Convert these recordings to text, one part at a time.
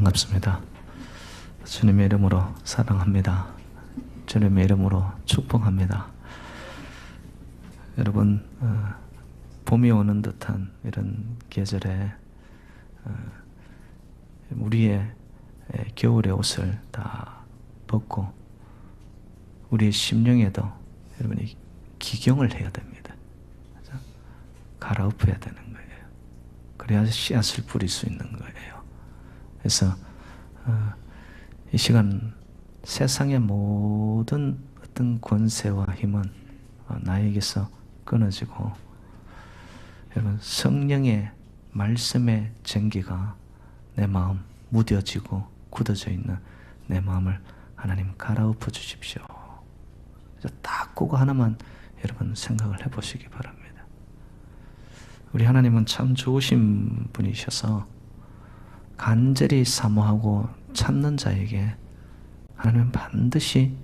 반갑습니다. 주님의 이름으로 사랑합니다. 주님의 이름으로 축복합니다. 여러분, 봄이 오는 듯한 이런 계절에 우리의 겨울의 옷을 다 벗고 우리의 심령에도 여러분이 기경을 해야 됩니다. 갈아엎어야 되는 거예요. 그래야 씨앗을 뿌릴 수 있는 거예요. 그래서 이 시간 세상의 모든 어떤 권세와 힘은 나에게서 끊어지고, 여러분, 성령의 말씀의 전기가 내 마음 무뎌지고 굳어져 있는 내 마음을 하나님 갈아엎어 주십시오. 그래서 딱 그거 하나만 여러분 생각을 해보시기 바랍니다. 우리 하나님은 참 좋으신 분이셔서 간절히 사모하고 찾는 자에게 하나님은 반드시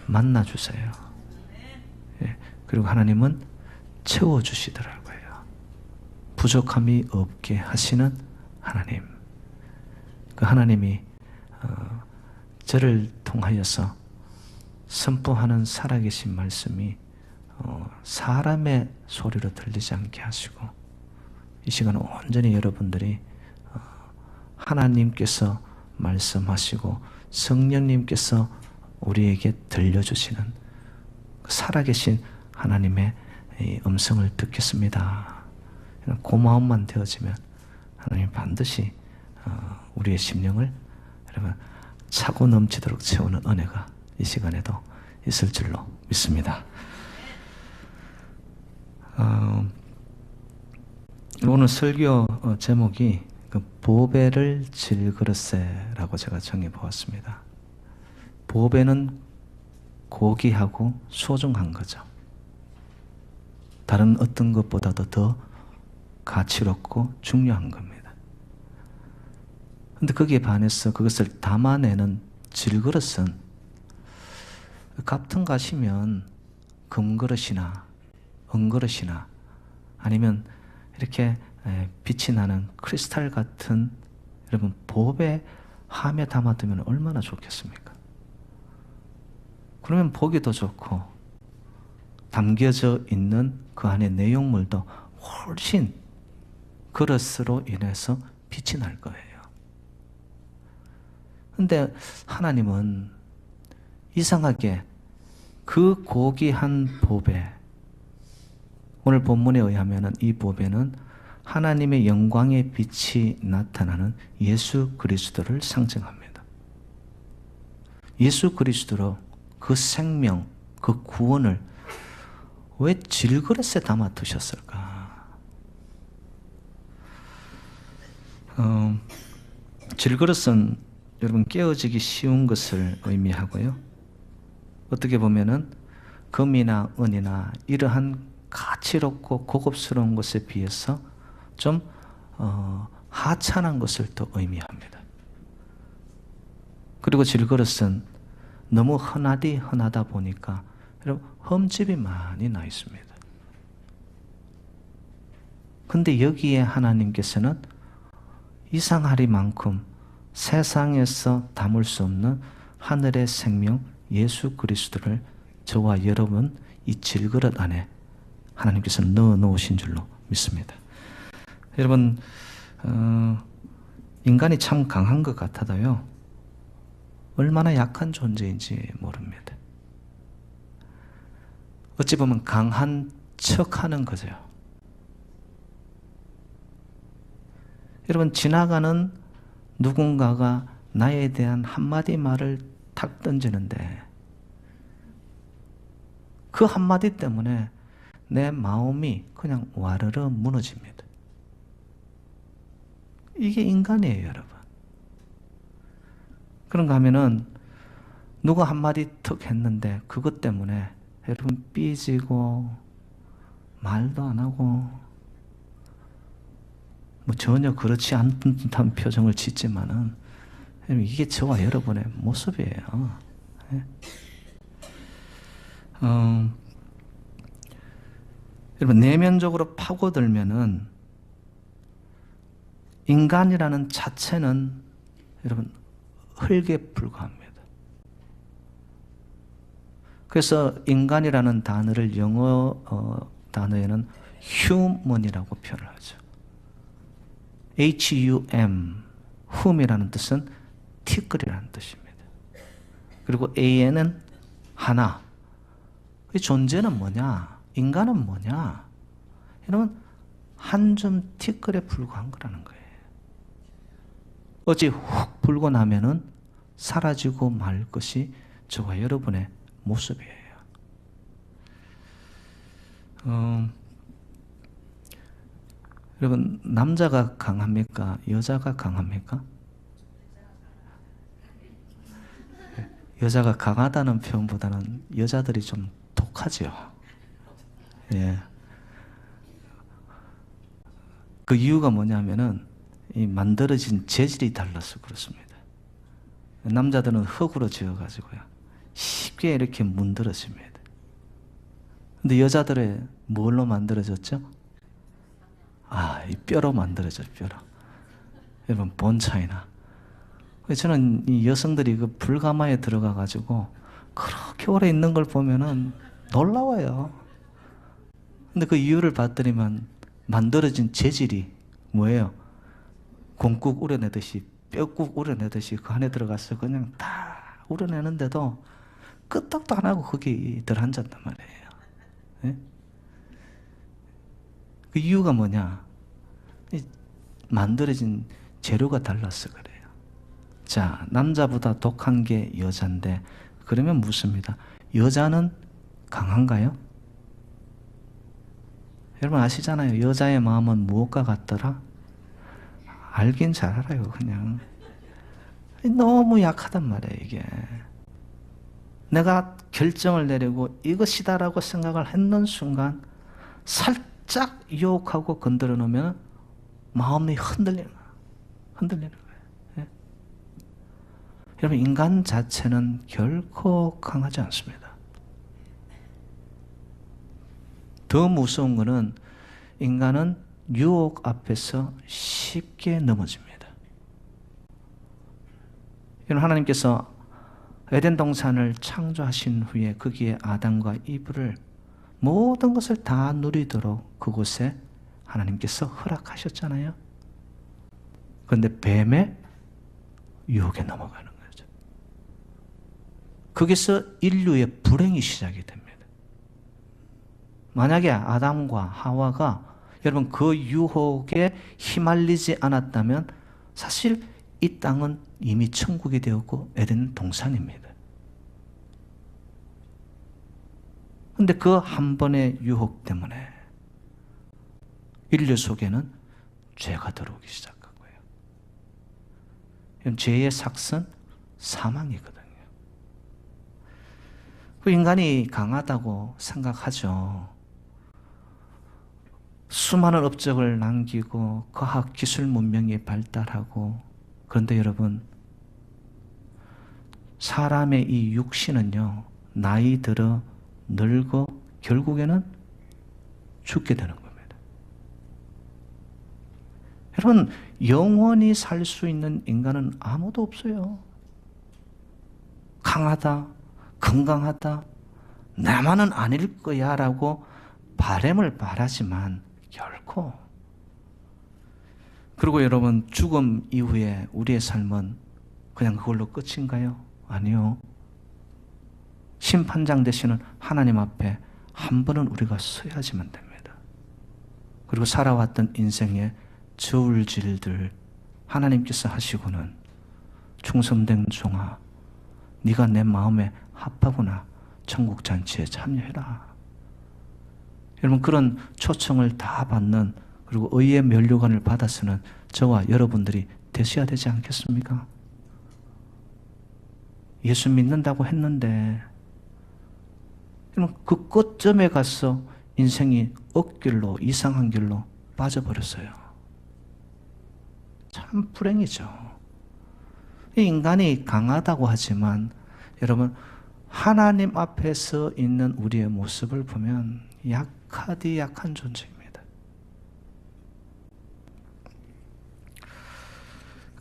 만나주세요. 예, 그리고 하나님은 채워주시더라고요. 부족함이 없게 하시는 하나님. 그 하나님이 저를 통하여서 선포하는 살아계신 말씀이 사람의 소리로 들리지 않게 하시고, 이 시간은 온전히 여러분들이 하나님께서 말씀하시고 성령님께서 우리에게 들려주시는 살아계신 하나님의 음성을 듣겠습니다. 그 마음만 되어지면 하나님 반드시 우리의 심령을 여러분 차고 넘치도록 채우는 은혜가 이 시간에도 있을 줄로 믿습니다. 오늘 설교 제목이 보배를 질그릇에라고 제가 정해 보았습니다. 보배는 고귀하고 소중한 거죠. 다른 어떤 것보다도 더 가치롭고 중요한 겁니다. 그런데 거기에 반해서 그것을 담아내는 질그릇은 값통 가시면 금그릇이나 은그릇이나 아니면 이렇게 빛이 나는 크리스탈 같은 여러분 보배 함에 담아두면 얼마나 좋겠습니까? 그러면 보기도 좋고 담겨져 있는 그 안에 내용물도 훨씬 그릇으로 인해서 빛이 날 거예요. 근데 하나님은 이상하게 그 고귀한 보배, 오늘 본문에 의하면 이 보배는 하나님의 영광의 빛이 나타나는 예수 그리스도를 상징합니다. 예수 그리스도로 그 생명, 그 구원을 왜 질그릇에 담아 두셨을까? 질그릇은 여러분 깨어지기 쉬운 것을 의미하고요. 어떻게 보면은 금이나 은이나 이러한 가치롭고 고급스러운 것에 비해서 좀 하찮은 것을 또 의미합니다. 그리고 질그릇은 너무 흔하다 보니까 여러분 흠집이 많이 나 있습니다. 근데 여기에 하나님께서는 이상하리만큼 세상에서 담을 수 없는 하늘의 생명 예수 그리스도를 저와 여러분 이 질그릇 안에 하나님께서 넣어 놓으신 줄로 믿습니다. 여러분, 인간이 참 강한 것 같아도요, 얼마나 약한 존재인지 모릅니다. 어찌 보면 강한 척하는 거죠. 여러분, 지나가는 누군가가 나에 대한 한마디 말을 탁 던지는데 그 한마디 때문에 내 마음이 그냥 와르르 무너집니다. 이게 인간이에요, 여러분. 그런가 하면은 누가 한마디 턱 했는데 그것 때문에 여러분 삐지고 말도 안 하고 뭐 전혀 그렇지 않은 듯한 표정을 짓지만은 이게 저와 여러분의 모습이에요. 여러분 내면적으로 파고들면은 인간이라는 자체는 여러분 흙에 불과합니다. 그래서 인간이라는 단어를 영어 단어에는 human이라고 표현을 하죠. HUM, hum이라는 뜻은 티끌이라는 뜻입니다. 그리고 AN은 하나. 그 존재는 뭐냐? 인간은 뭐냐? 여러분 한 점 티끌에 불과한 거라는 거예요. 어찌 훅 불고 나면은 사라지고 말 것이 저와 여러분의 모습이에요. 여러분 남자가 강합니까? 여자가 강합니까? 여자가 강하다는 표현보다는 여자들이 좀 독하죠. 예. 그 이유가 뭐냐면은 이 만들어진 재질이 달라서 그렇습니다. 남자들은 흙으로 지어가지고요. 쉽게 이렇게 문드러집니다. 근데 여자들의 뭘로 만들어졌죠? 이 뼈로 만들어졌죠, 뼈로. 여러분, 본 차이나. 저는 이 여성들이 그 불가마에 들어가가지고 그렇게 오래 있는 걸 보면은 놀라워요. 근데 그 이유를 봤더니만 만들어진 재질이 뭐예요? 곰국 우려내듯이, 뼈국 우려내듯이 그 안에 들어가서 그냥 다 우려내는데도 끄떡도 안 하고 거기 들어앉았단 말이에요. 네? 그 이유가 뭐냐? 만들어진 재료가 달라서 그래요. 자, 남자보다 독한 게 여자인데 그러면 묻습니다. 여자는 강한가요? 여러분 아시잖아요. 여자의 마음은 무엇과 같더라? 알긴 잘 알아요. 그냥 너무 약하단 말이에요. 이게 내가 결정을 내리고 이것이다라고 생각을 했는 순간 살짝 유혹하고 건드려 놓으면 마음이 흔들리는 거예요. 예? 여러분 인간 자체는 결코 강하지 않습니다. 더 무서운 것은 인간은 유혹 앞에서 쉽게 넘어집니다. 여러분 하나님께서 에덴 동산을 창조하신 후에 거기에 아담과 이브를 모든 것을 다 누리도록 그곳에 하나님께서 허락하셨잖아요. 그런데 뱀의 유혹에 넘어가는 거죠. 거기서 인류의 불행이 시작이 됩니다. 만약에 아담과 하와가 여러분 그 유혹에 휘말리지 않았다면 사실 이 땅은 이미 천국이 되었고 에덴 동산입니다. 그런데 그 한 번의 유혹 때문에 인류 속에는 죄가 들어오기 시작한 거예요. 죄의 삭은 사망이거든요. 그 인간이 강하다고 생각하죠. 수많은 업적을 남기고 과학 기술 문명이 발달하고 그런데 여러분 사람의 이 육신은요 나이 들어 늙어 결국에는 죽게 되는 겁니다. 여러분 영원히 살 수 있는 인간은 아무도 없어요. 강하다, 건강하다, 나만은 아닐 거야 라고 바람을 바라지만 결코. 그리고 여러분 죽음 이후에 우리의 삶은 그냥 그걸로 끝인가요? 아니요. 심판장 되시는 하나님 앞에 한 번은 우리가 서야지만 됩니다. 그리고 살아왔던 인생의 저울질들 하나님께서 하시고는 충성된 종아 네가 내 마음에 합하구나 천국 잔치에 참여해라. 여러분 그런 초청을 다 받는 그리고 의의 면류관을 받아서는 저와 여러분들이 되셔야 되지 않겠습니까? 예수 믿는다고 했는데 그 끝점에 가서 인생이 억길로 이상한 길로 빠져버렸어요. 참 불행이죠. 인간이 강하다고 하지만 여러분 하나님 앞에 서 있는 우리의 모습을 보면 약하디 약한 존재입니다.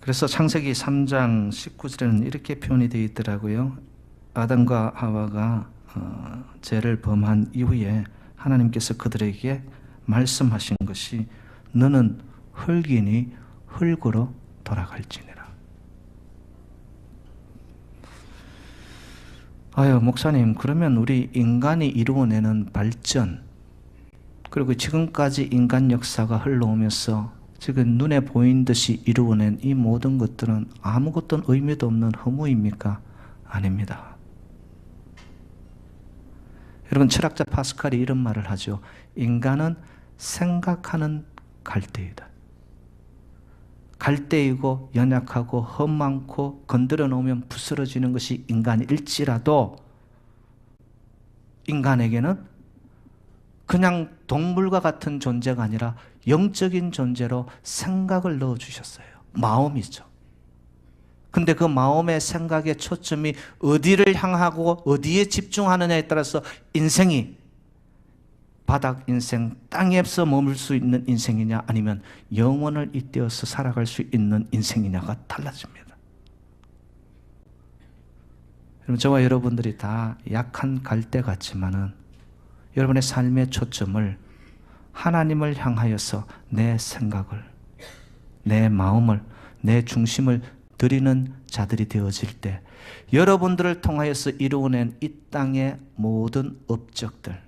그래서 창세기 3장 19절에는 이렇게 표현이 되어 있더라고요. 아담과 하와가 죄를 범한 이후에 하나님께서 그들에게 말씀하신 것이 너는 흙이니 흙으로 돌아갈지니라. 아유, 목사님, 그러면 우리 인간이 이루어내는 발전, 그리고 지금까지 인간 역사가 흘러오면서 지금 눈에 보인 듯이 이루어낸 이 모든 것들은 아무것도 의미도 없는 허무입니까? 아닙니다. 여러분, 철학자 파스칼이 이런 말을 하죠. 인간은 생각하는 갈대이다. 갈대이고 연약하고 흠 많고 건드려 놓으면 부스러지는 것이 인간일지라도 인간에게는 그냥 동물과 같은 존재가 아니라 영적인 존재로 생각을 넣어주셨어요. 마음이죠. 근데 그 마음의 생각의 초점이 어디를 향하고 어디에 집중하느냐에 따라서 인생이 바닥 인생, 땅에서 머물 수 있는 인생이냐 아니면 영원을 잇대어서 살아갈 수 있는 인생이냐가 달라집니다. 여러분, 저와 여러분들이 다 약한 갈대 같지만은 여러분의 삶의 초점을 하나님을 향하여서 내 생각을, 내 마음을, 내 중심을 드리는 자들이 되어질 때 여러분들을 통하여서 이루어낸 이 땅의 모든 업적들,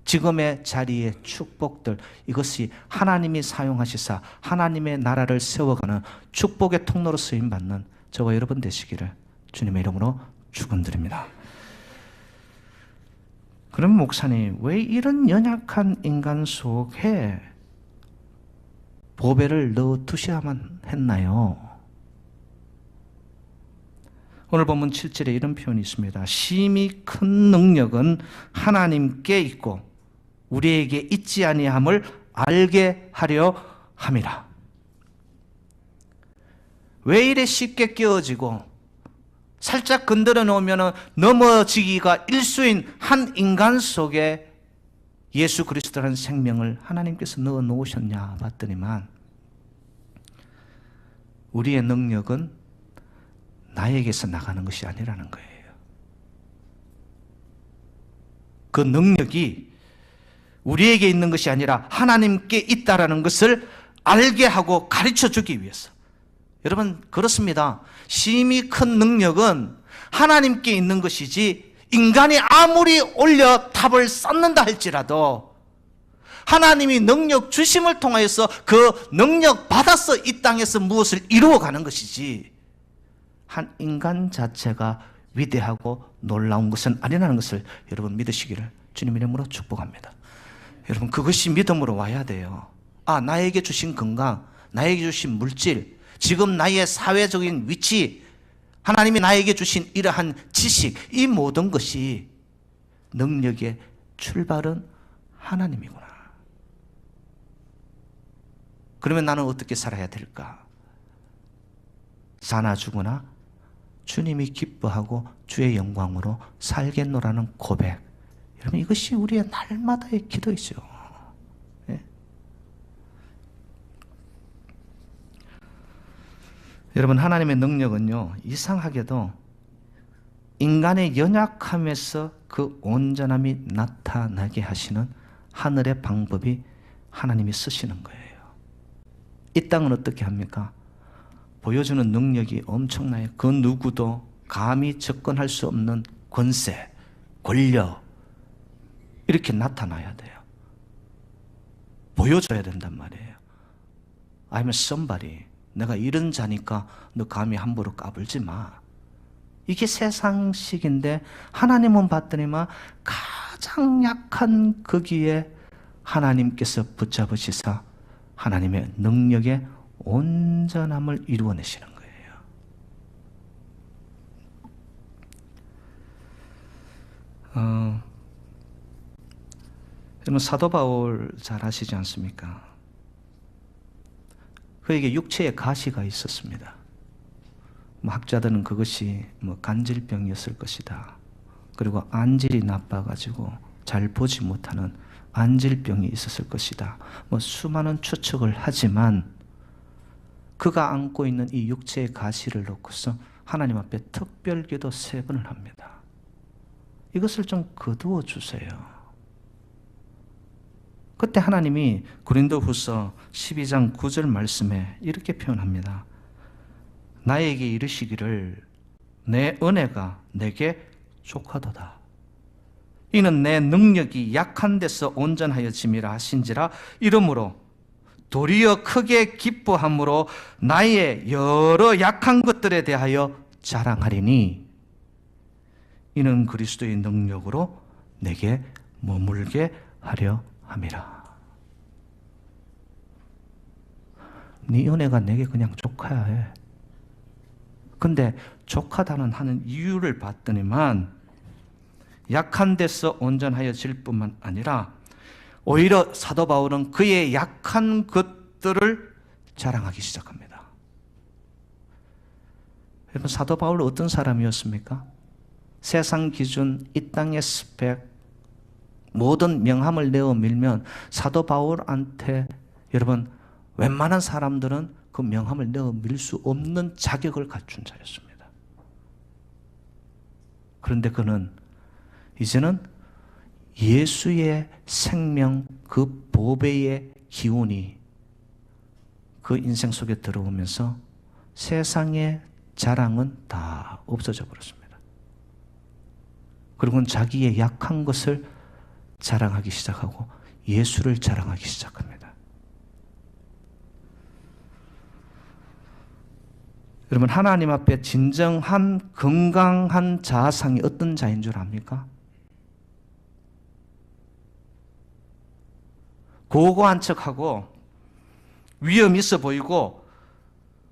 지금의 자리의 축복들, 이것이 하나님이 사용하시사 하나님의 나라를 세워가는 축복의 통로로 쓰임받는 저와 여러분 되시기를 주님의 이름으로 축원드립니다. 그럼 목사님, 왜 이런 연약한 인간 속에 보배를 넣어두셔야만 했나요? 오늘 본문 7절에 이런 표현이 있습니다. 심히 큰 능력은 하나님께 있고 우리에게 있지 아니함을 알게 하려 함이라. 왜 이래 쉽게 끼어지고 살짝 건드려 놓으면 넘어지기가 일수인 한 인간 속에 예수 그리스도라는 생명을 하나님께서 넣어 놓으셨냐 봤더니만 우리의 능력은 나에게서 나가는 것이 아니라는 거예요. 그 능력이 우리에게 있는 것이 아니라 하나님께 있다라는 것을 알게 하고 가르쳐 주기 위해서. 여러분, 그렇습니다. 심히 큰 능력은 하나님께 있는 것이지 인간이 아무리 올려 탑을 쌓는다 할지라도 하나님이 능력 주심을 통하여서 그 능력 받아서 이 땅에서 무엇을 이루어가는 것이지 한 인간 자체가 위대하고 놀라운 것은 아니라는 것을 여러분 믿으시기를 주님 이름으로 축복합니다. 여러분, 그것이 믿음으로 와야 돼요. 아, 나에게 주신 건강, 나에게 주신 물질, 지금 나의 사회적인 위치, 하나님이 나에게 주신 이러한 지식, 이 모든 것이 능력의 출발은 하나님이구나. 그러면 나는 어떻게 살아야 될까? 사나 죽으나 주님이 기뻐하고 주의 영광으로 살겠노라는 고백. 여러분, 이것이 우리의 날마다의 기도이죠. 예? 여러분, 하나님의 능력은요, 이상하게도 인간의 연약함에서 그 온전함이 나타나게 하시는 하늘의 방법이 하나님이 쓰시는 거예요. 이 땅은 어떻게 합니까? 보여주는 능력이 엄청나요. 그 누구도 감히 접근할 수 없는 권세, 권력, 이렇게 나타나야 돼요. 보여줘야 된단 말이에요. I'm somebody. 내가 이런 자니까 너 감히 함부로 까불지 마. 이게 세상식인데 하나님은 봤더니만 가장 약한 거기에 하나님께서 붙잡으시사 하나님의 능력의 온전함을 이루어내시는 거예요. 여러분, 사도 바울 잘 아시지 않습니까? 그에게 육체에 가시가 있었습니다. 학자들은 그것이 간질병이었을 것이다. 그리고 안질이 나빠가지고 잘 보지 못하는 안질병이 있었을 것이다. 수많은 추측을 하지만 그가 안고 있는 이 육체의 가시를 놓고서 하나님 앞에 특별기도 3번을 합니다. 이것을 좀 거두어 주세요. 그때 하나님이 고린도후서 12장 9절 말씀에 이렇게 표현합니다. 나에게 이르시기를 내 은혜가 내게 족하도다. 이는 내 능력이 약한 데서 온전하여짐이라 하신지라. 이러므로 도리어 크게 기뻐함으로 나의 여러 약한 것들에 대하여 자랑하리니 이는 그리스도의 능력으로 내게 머물게 하려 함이라. 네 은혜가 내게 그냥 족해야 해. 근데 족하다는 하는 이유를 봤더니만 약한 데서 온전하여질 뿐만 아니라 오히려 사도 바울은 그의 약한 것들을 자랑하기 시작합니다. 여러분, 사도 바울은 어떤 사람이었습니까? 세상 기준, 이 땅의 스펙, 모든 명함을 내어 밀면 사도 바울한테 여러분 웬만한 사람들은 그 명함을 내어 밀 수 없는 자격을 갖춘 자였습니다. 그런데 그는 이제는 예수의 생명, 그 보배의 기운이 그 인생 속에 들어오면서 세상의 자랑은 다 없어져 버렸습니다. 그리고는 자기의 약한 것을 자랑하기 시작하고 예수를 자랑하기 시작합니다. 여러분, 하나님 앞에 진정한 건강한 자아상이 어떤 자인 줄 압니까? 고고한 척하고 위험 있어 보이고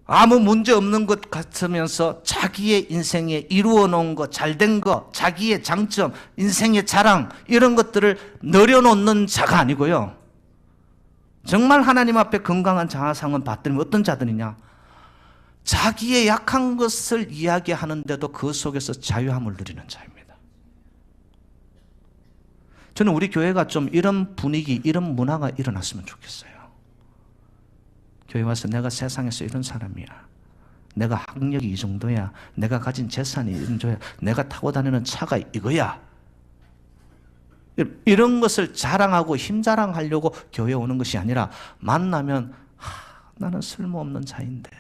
아무 문제 없는 것 같으면서 자기의 인생에 이루어 놓은 것, 잘된 것, 자기의 장점, 인생의 자랑 이런 것들을 내려놓는 자가 아니고요. 정말 하나님 앞에 건강한 자아상은 받들면 어떤 자들이냐? 자기의 약한 것을 이야기하는데도 그 속에서 자유함을 누리는 자입니다. 저는 우리 교회가 좀 이런 분위기, 이런 문화가 일어났으면 좋겠어요. 교회 와서 내가 세상에서 이런 사람이야. 내가 학력이 이 정도야. 내가 가진 재산이 이 정도야. 내가 타고 다니는 차가 이거야. 이런 것을 자랑하고 힘자랑하려고 교회에 오는 것이 아니라 만나면 나는 쓸모없는 자인데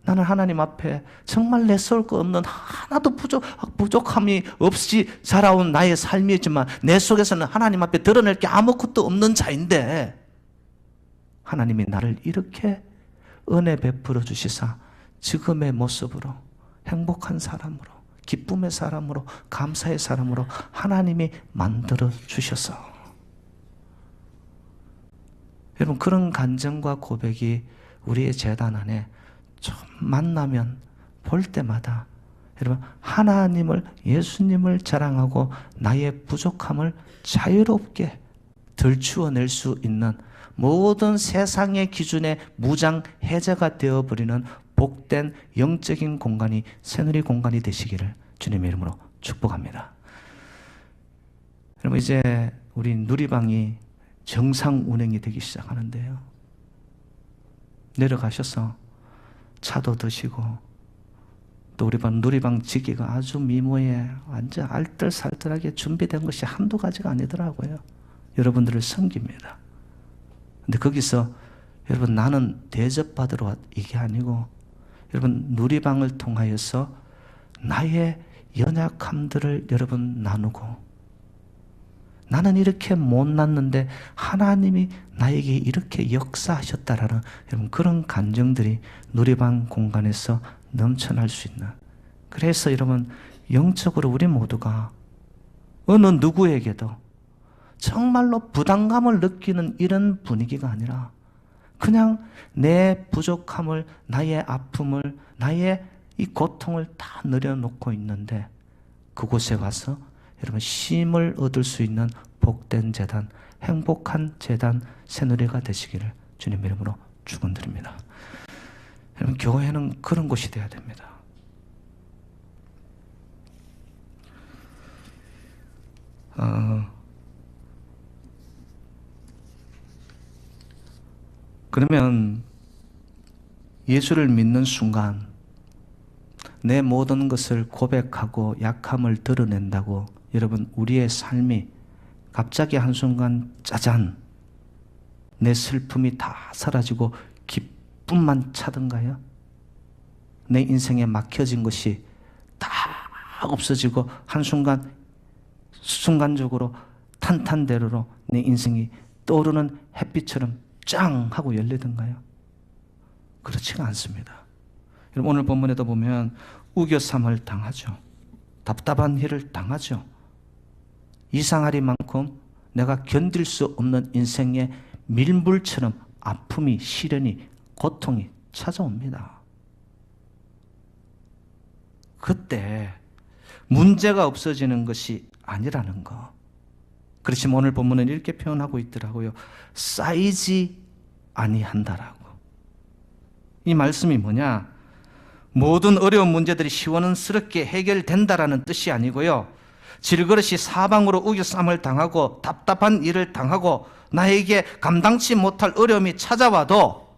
나는 하나님 앞에 정말 내세울 거 없는 하나도 부족함이 없이 살아온 나의 삶이지만 내 속에서는 하나님 앞에 드러낼 게 아무것도 없는 자인데 하나님이 나를 이렇게 은혜 베풀어 주시사 지금의 모습으로 행복한 사람으로 기쁨의 사람으로 감사의 사람으로 하나님이 만들어 주셔서 여러분 그런 간증과 고백이 우리의 제단 안에 좀 만나면 볼 때마다 여러분 하나님을 예수님을 자랑하고 나의 부족함을 자유롭게 들추어낼 수 있는 모든 세상의 기준에 무장 해제가 되어버리는 복된 영적인 공간이 새누리 공간이 되시기를 주님의 이름으로 축복합니다. 여러분 이제 우리 누리방이 정상 운행이 되기 시작하는데요. 내려가셔서 차도 드시고 또 우리 반 누리방 지기가 아주 미모에 완전 알뜰살뜰하게 준비된 것이 한두 가지가 아니더라고요. 여러분들을 섬깁니다. 근데 거기서 여러분 나는 대접받으러 왔 이게 아니고 여러분 누리방을 통하여서 나의 연약함들을 여러분 나누고 나는 이렇게 못났는데 하나님이 나에게 이렇게 역사하셨다라는 여러분 그런 감정들이 누리방 공간에서 넘쳐날 수 있는 그래서 여러분 영적으로 우리 모두가 어느 누구에게도 정말로 부담감을 느끼는 이런 분위기가 아니라 그냥 내 부족함을 나의 아픔을 나의 이 고통을 다 내려놓고 있는데 그곳에 가서 여러분 쉼을 얻을 수 있는 복된 재단 행복한 재단 새누리가 되시기를 주님의 이름으로 축원드립니다. 여러분 교회는 그런 곳이 되어야 됩니다. 그러면 예수를 믿는 순간 내 모든 것을 고백하고 약함을 드러낸다고 여러분 우리의 삶이 갑자기 한순간 짜잔 내 슬픔이 다 사라지고 기쁨만 차던가요? 내 인생에 막혀진 것이 다 없어지고 한순간 순간적으로 탄탄대로로 내 인생이 떠오르는 햇빛처럼 짱 하고 열리던가요? 그렇지가 않습니다. 여러분 오늘 본문에도 보면 우겨쌈을 당하죠. 답답한 일을 당하죠. 이상하리만큼 내가 견딜 수 없는 인생의 밀물처럼 아픔이, 시련이, 고통이 찾아옵니다. 그때 문제가 없어지는 것이 아니라는 거. 그렇지만 오늘 본문은 이렇게 표현하고 있더라고요. 쌓이지 아니한다라고. 이 말씀이 뭐냐? 모든 어려운 문제들이 시원스럽게 해결된다라는 뜻이 아니고요. 질그릇이 사방으로 우겨쌈을 당하고 답답한 일을 당하고 나에게 감당치 못할 어려움이 찾아와도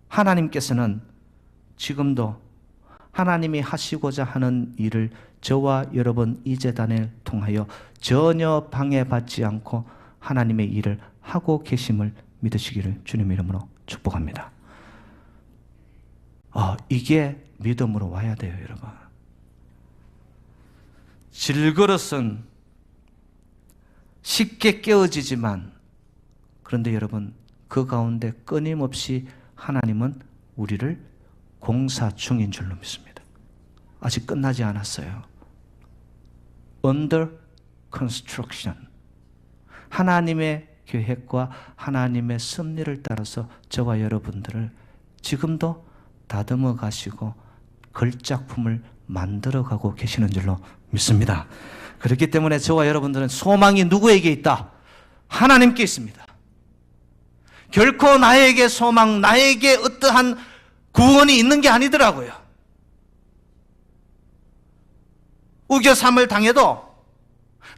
하나님께서는 지금도 하나님이 하시고자 하는 일을 저와 여러분 이 재단을 통하여 전혀 방해받지 않고 하나님의 일을 하고 계심을 믿으시기를 주님의 이름으로 축복합니다. 이게 믿음으로 와야 돼요, 여러분. 질그릇은 쉽게 깨어지지만 그런데 여러분 그 가운데 끊임없이 하나님은 우리를 공사 중인 줄로 믿습니다. 아직 끝나지 않았어요. Under construction. 하나님의 계획과 하나님의 섭리를 따라서 저와 여러분들을 지금도 다듬어 가시고 걸작품을 만들어가고 계시는 줄로 믿습니다. 그렇기 때문에 저와 여러분들은 소망이 누구에게 있다? 하나님께 있습니다. 결코 나에게 소망, 나에게 어떠한 구원이 있는 게 아니더라고요. 우겨쌈을 당해도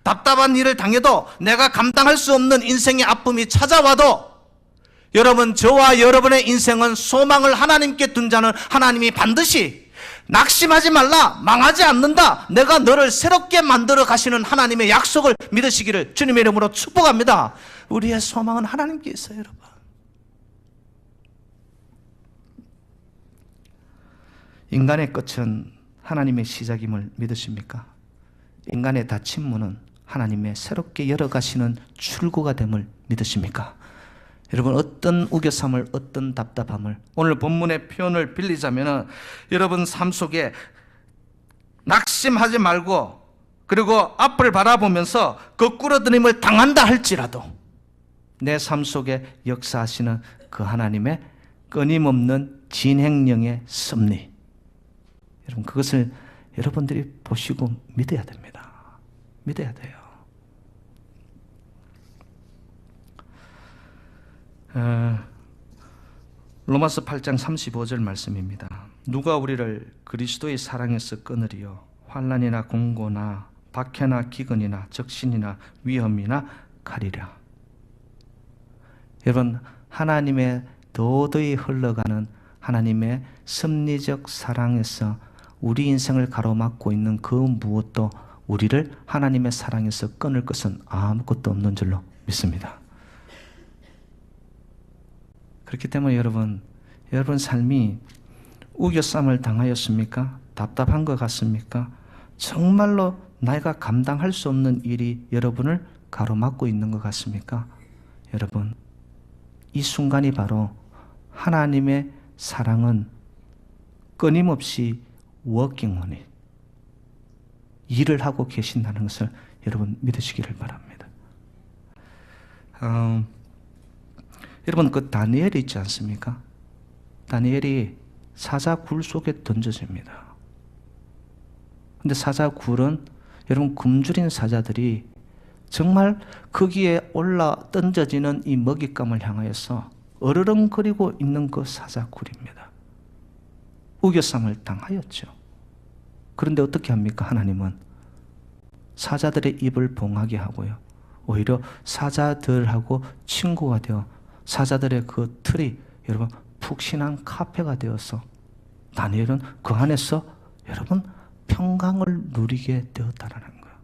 답답한 일을 당해도 내가 감당할 수 없는 인생의 아픔이 찾아와도 여러분 저와 여러분의 인생은 소망을 하나님께 둔 자는 하나님이 반드시 낙심하지 말라, 망하지 않는다, 내가 너를 새롭게 만들어 가시는 하나님의 약속을 믿으시기를 주님의 이름으로 축복합니다. 우리의 소망은 하나님께 있어요, 여러분. 인간의 끝은 하나님의 시작임을 믿으십니까? 인간의 닫힌 문은 하나님의 새롭게 열어가시는 출구가 됨을 믿으십니까? 여러분 어떤 우겨쌈을 어떤 답답함을 오늘 본문의 표현을 빌리자면 여러분 삶 속에 낙심하지 말고 그리고 앞을 바라보면서 거꾸로들임을 당한다 할지라도 내 삶 속에 역사하시는 그 하나님의 끊임없는 진행령의 섭리, 여러분 그것을 여러분들이 보시고 믿어야 됩니다. 믿어야 돼요. 로마서 8장 35절 말씀입니다. 누가 우리를 그리스도의 사랑에서 끊으리요? 환난이나 공고나 박해나 기근이나 적신이나 위험이나 칼이라. 여러분 하나님의 도저히 흘러가는 하나님의 섭리적 사랑에서 우리 인생을 가로막고 있는 그 무엇도 우리를 하나님의 사랑에서 끊을 것은 아무것도 없는 줄로 믿습니다. 그렇기 때문에 여러분 삶이 우겨쌈을 당하였습니까? 답답한 것 같습니까? 정말로 내가 감당할 수 없는 일이 여러분을 가로막고 있는 것 같습니까? 여러분 이 순간이 바로 하나님의 사랑은 끊임없이 워킹 on it, 일을 하고 계신다는 것을 여러분 믿으시기를 바랍니다. 여러분 그 다니엘이 있지 않습니까? 다니엘이 사자 굴 속에 던져집니다. 근데 사자 굴은 여러분 굶주린 사자들이 정말 거기에 올라 던져지는 이 먹잇감을 향하여서 어르렁거리고 있는 그 사자 굴입니다. 우겨쌈을 당하였죠. 그런데 어떻게 합니까? 하나님은 사자들의 입을 봉하게 하고요. 오히려 사자들하고 친구가 되어 사자들의 그 틀이 여러분 푹신한 카페가 되어서 다니엘은 그 안에서 여러분 평강을 누리게 되었다라는 거예요.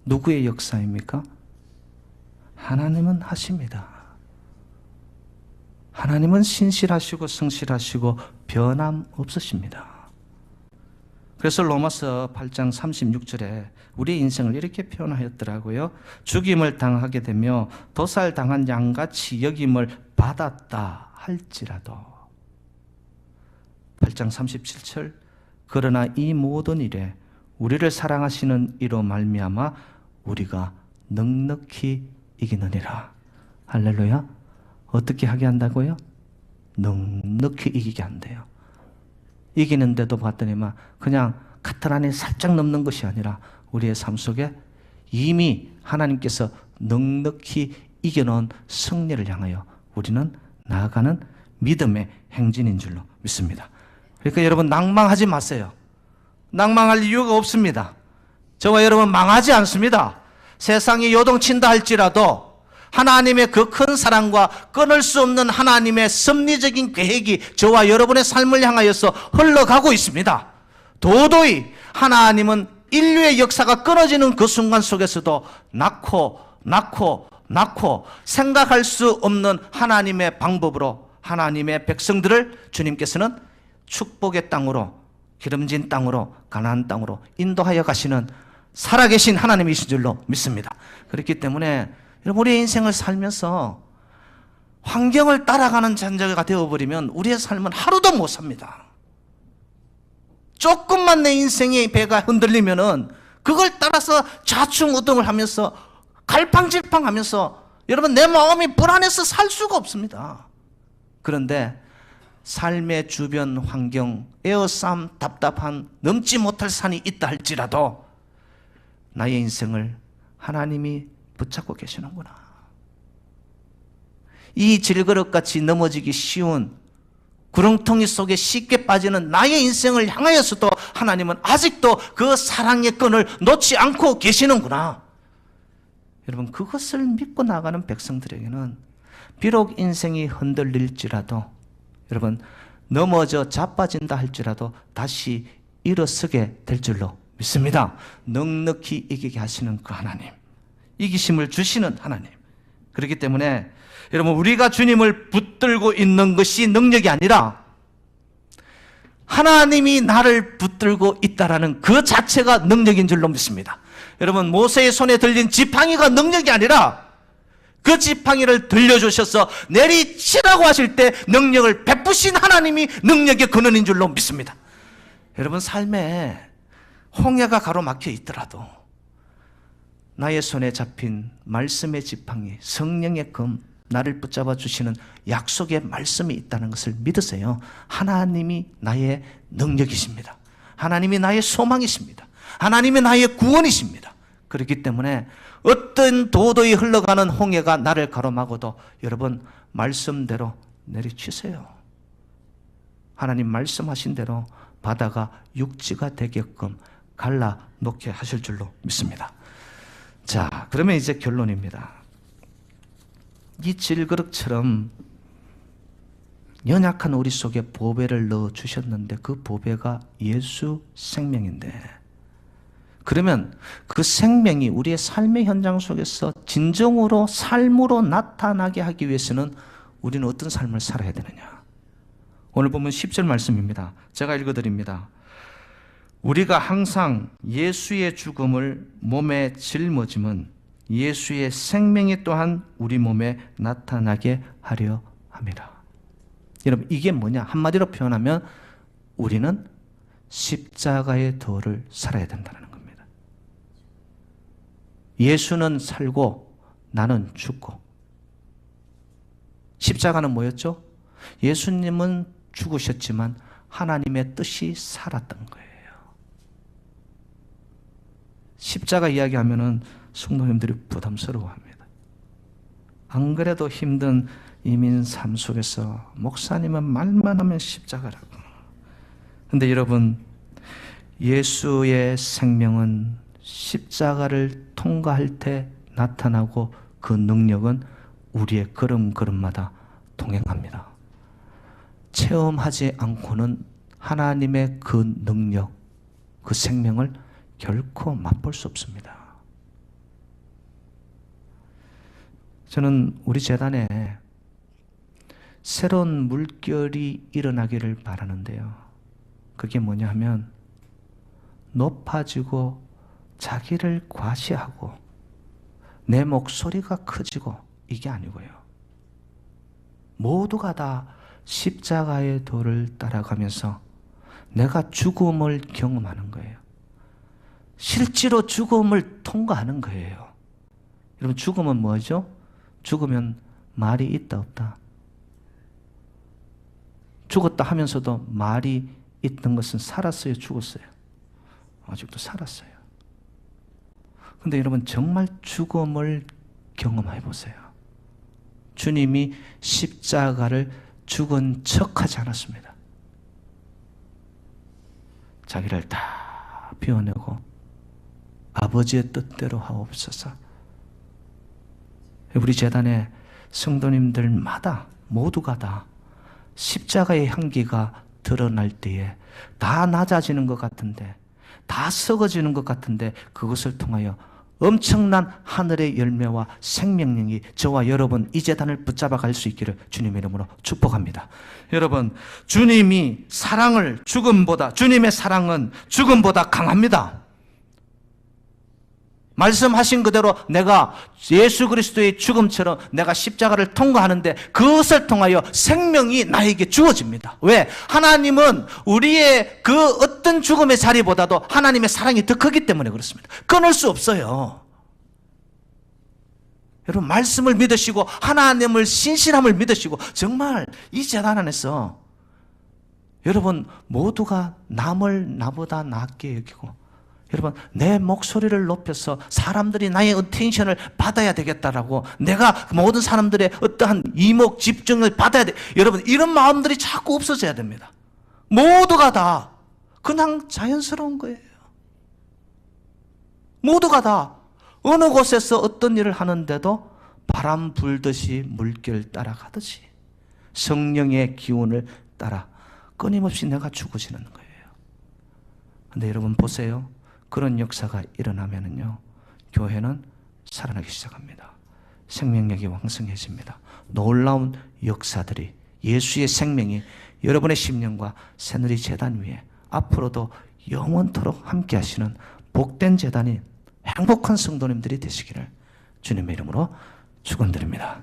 누구의 역사입니까? 하나님은 하십니다. 하나님은 신실하시고 성실하시고 변함없으십니다. 그래서 로마서 8장 36절에 우리 인생을 이렇게 표현하였더라고요. 죽임을 당하게 되며 도살당한 양같이 여김을 받았다 할지라도 8장 37절 그러나 이 모든 일에 우리를 사랑하시는 이로 말미암아 우리가 넉넉히 이기느니라. 할렐루야. 어떻게 하게 한다고요? 넉넉히 이기게 한대요. 이기는데도 봤더니만 그냥 카틀 안에 살짝 넘는 것이 아니라 우리의 삶 속에 이미 하나님께서 넉넉히 이겨놓은 승리를 향하여 우리는 나아가는 믿음의 행진인 줄로 믿습니다. 그러니까 여러분 낭망하지 마세요. 낭망할 이유가 없습니다. 저와 여러분 망하지 않습니다. 세상이 요동친다 할지라도 하나님의 그 큰 사랑과 끊을 수 없는 하나님의 섭리적인 계획이 저와 여러분의 삶을 향하여서 흘러가고 있습니다. 도저히 하나님은 인류의 역사가 끊어지는 그 순간 속에서도 낳고 생각할 수 없는 하나님의 방법으로 하나님의 백성들을 주님께서는 축복의 땅으로, 기름진 땅으로, 가나안 땅으로 인도하여 가시는 살아계신 하나님이신 줄로 믿습니다. 그렇기 때문에 여러분 우리의 인생을 살면서 환경을 따라가는 잔재가 되어버리면 우리의 삶은 하루도 못 삽니다. 조금만 내 인생의 배가 흔들리면은 그걸 따라서 좌충우등을 하면서 갈팡질팡하면서 여러분 내 마음이 불안해서 살 수가 없습니다. 그런데 삶의 주변 환경, 에어싸움, 답답한 넘지 못할 산이 있다 할지라도 나의 인생을 하나님이 붙잡고 계시는구나. 이 질그릇같이 넘어지기 쉬운 구렁텅이 속에 쉽게 빠지는 나의 인생을 향하여서도 하나님은 아직도 그 사랑의 끈을 놓지 않고 계시는구나. 여러분 그것을 믿고 나가는 백성들에게는 비록 인생이 흔들릴지라도 여러분 넘어져 자빠진다 할지라도 다시 일어서게 될 줄로 믿습니다. 넉넉히 이기게 하시는 그 하나님, 이기심을 주시는 하나님. 그렇기 때문에 여러분 우리가 주님을 붙들고 있는 것이 능력이 아니라 하나님이 나를 붙들고 있다라는 그 자체가 능력인 줄로 믿습니다. 여러분 모세의 손에 들린 지팡이가 능력이 아니라 그 지팡이를 들려주셔서 내리치라고 하실 때 능력을 베푸신 하나님이 능력의 근원인 줄로 믿습니다. 여러분 삶에 홍해가 가로막혀 있더라도 나의 손에 잡힌 말씀의 지팡이, 성령의 검, 나를 붙잡아 주시는 약속의 말씀이 있다는 것을 믿으세요. 하나님이 나의 능력이십니다. 하나님이 나의 소망이십니다. 하나님이 나의 구원이십니다. 그렇기 때문에 어떤 도도히 흘러가는 홍해가 나를 가로막아도 여러분 말씀대로 내리치세요. 하나님 말씀하신 대로 바다가 육지가 되게끔 갈라놓게 하실 줄로 믿습니다. 자, 그러면 이제 결론입니다. 이 질그릇처럼 연약한 우리 속에 보배를 넣어주셨는데 그 보배가 예수 생명인데 그러면 그 생명이 우리의 삶의 현장 속에서 진정으로 삶으로 나타나게 하기 위해서는 우리는 어떤 삶을 살아야 되느냐. 오늘 보면 10절 말씀입니다. 제가 읽어드립니다. 우리가 항상 예수의 죽음을 몸에 짊어짐은 예수의 생명이 또한 우리 몸에 나타나게 하려 함이라. 여러분 이게 뭐냐? 한마디로 표현하면 우리는 십자가의 도를 살아야 된다는 겁니다. 예수는 살고 나는 죽고. 십자가는 뭐였죠? 예수님은 죽으셨지만 하나님의 뜻이 살았던 거예요. 십자가 이야기하면은 성도님들이 부담스러워합니다. 안 그래도 힘든 이민 삶 속에서 목사님은 말만 하면 십자가라고. 근데 여러분 예수의 생명은 십자가를 통과할 때 나타나고 그 능력은 우리의 걸음걸음마다 동행합니다. 체험하지 않고는 하나님의 그 능력, 그 생명을 결코 맛볼 수 없습니다. 저는 우리 재단에 새로운 물결이 일어나기를 바라는데요. 그게 뭐냐 하면 높아지고 자기를 과시하고 내 목소리가 커지고 이게 아니고요. 모두가 다 십자가의 도를 따라가면서 내가 죽음을 경험하는 거예요. 실제로 죽음을 통과하는 거예요. 여러분, 죽음은 뭐죠? 죽으면 말이 있다 없다. 죽었다 하면서도 말이 있던 것은 살았어요, 죽었어요? 아직도 살았어요. 근데 여러분, 정말 죽음을 경험해 보세요. 주님이 십자가를 죽은 척하지 않았습니다. 자기를 다 비워내고 아버지의 뜻대로 하옵소서. 우리 재단의 성도님들마다 모두가 다 십자가의 향기가 드러날 때에 다 낮아지는 것 같은데, 다 썩어지는 것 같은데, 그것을 통하여 엄청난 하늘의 열매와 생명력이 저와 여러분 이 재단을 붙잡아 갈 수 있기를 주님의 이름으로 축복합니다. 여러분, 주님이 주님의 사랑은 죽음보다 강합니다. 말씀하신 그대로 내가 예수 그리스도의 죽음처럼 내가 십자가를 통과하는데 그것을 통하여 생명이 나에게 주어집니다. 왜? 하나님은 우리의 그 어떤 죽음의 자리보다도 하나님의 사랑이 더 크기 때문에 그렇습니다. 끊을 수 없어요. 여러분, 말씀을 믿으시고 하나님을 신실함을 믿으시고 정말 이 재단 안에서 여러분 모두가 남을 나보다 낫게 여기고, 여러분, 내 목소리를 높여서 사람들이 나의 어텐션을 받아야 되겠다라고, 내가 모든 사람들의 어떠한 이목 집중을 받아야 돼. 여러분, 이런 마음들이 자꾸 없어져야 됩니다. 모두가 다 그냥 자연스러운 거예요. 모두가 다 어느 곳에서 어떤 일을 하는데도 바람 불듯이 물결 따라가듯이 성령의 기운을 따라 끊임없이 내가 죽어지는 거예요. 근데 여러분 보세요. 그런 역사가 일어나면은요, 교회는 살아나기 시작합니다. 생명력이 왕성해집니다. 놀라운 역사들이, 예수의 생명이 여러분의 심령과 새누리 재단 위에 앞으로도 영원토록 함께 하시는 복된 재단인 행복한 성도님들이 되시기를 주님의 이름으로 축원드립니다.